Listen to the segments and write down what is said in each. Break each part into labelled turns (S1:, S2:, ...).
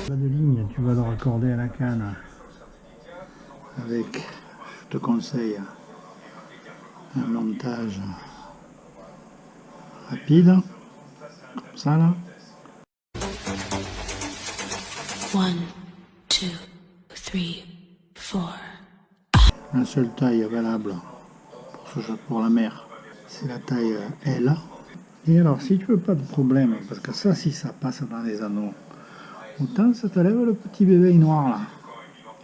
S1: Pas de ligne, tu vas le raccorder à la canne avec, je te conseille, un montage rapide, comme ça là.
S2: 1, 2, 3, 4.
S1: La seule taille valable pour la mer, c'est la taille L. Et alors, si tu veux pas de problème, parce que ça, si ça passe dans les anneaux, autant ça te lève le petit bébé noir là.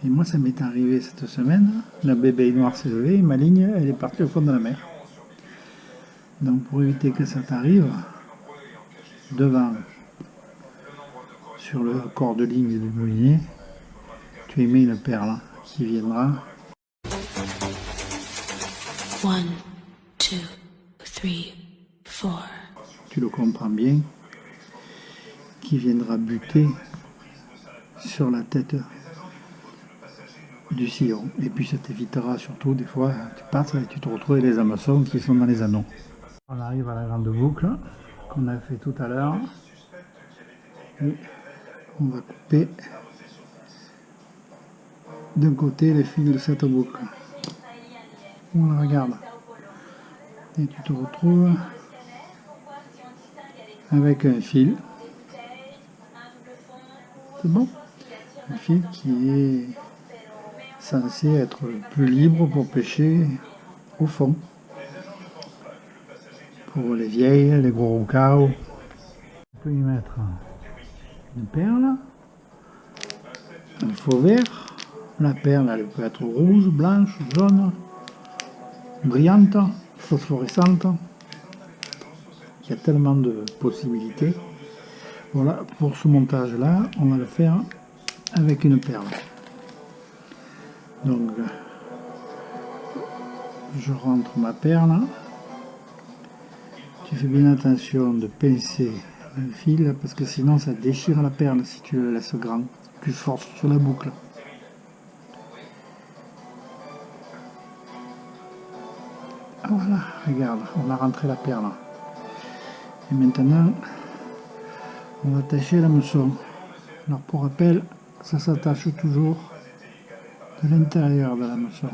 S1: Et moi, ça m'est arrivé cette semaine, le bébé noir s'est levé et ma ligne, elle est partie au fond de la mer. Donc, pour éviter que ça t'arrive, devant, sur le corps de ligne du moulinier, tu y mets une perle qui viendra.
S2: 1, 2, 3, 4.
S1: Tu le comprends bien, qui viendra buter sur la tête du sillon. Et puis ça t'évitera surtout, des fois, tu passes et tu te retrouves avec les hameçons qui sont dans les anneaux. On arrive à la grande boucle qu'on a fait tout à l'heure. Et on va couper d'un côté les fils de cette boucle. On la regarde. Et tu te retrouves avec un fil. C'est bon? Un fil qui est censé être plus libre pour pêcher au fond. Pour les vieilles, les gros roucaos. On peut y mettre une perle, un faux vert. La perle, elle peut être rouge, blanche, jaune, brillante, phosphorescente. Il y a tellement de possibilités. Voilà, pour ce montage-là, on va le faire avec une perle. Donc, je rentre ma perle. Tu fais bien attention de pincer le fil parce que sinon ça déchire la perle si tu le laisses grand. Tu forces sur la boucle. Voilà, regarde, on a rentré la perle. Et maintenant, on va attacher l'hameçon. Alors pour rappel, ça s'attache toujours de l'intérieur de l'hameçon.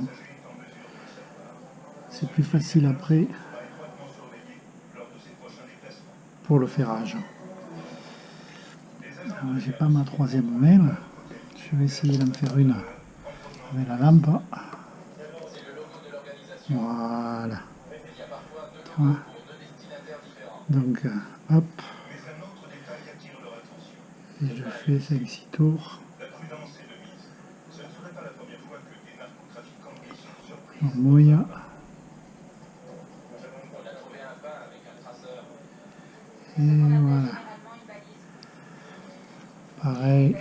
S1: C'est plus facile après pour le ferrage. Alors j'ai pas ma troisième main. Je vais essayer d'en faire une avec la lampe. Voilà. Donc, hop. Et je fais 5-6 tours. On mouille. Et voilà. Pareil.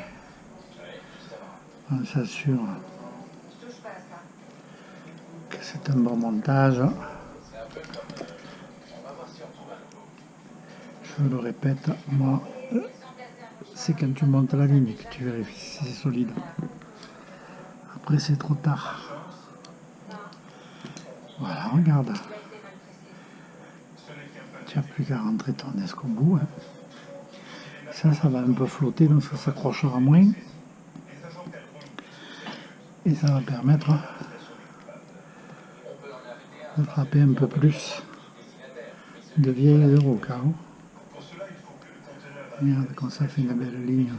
S1: On s'assure que c'est un bon montage. Je le répète, moi, c'est quand tu montes la ligne que tu vérifies si c'est solide. Après, c'est trop tard. Voilà, regarde. Tu n'as plus qu'à rentrer ton disque au bout. Hein. Ça va un peu flotter, donc ça s'accrochera moins. Et ça va permettre d'attraper un peu plus de vieilles roucaos. Regarde comme ça fait une belle ligne.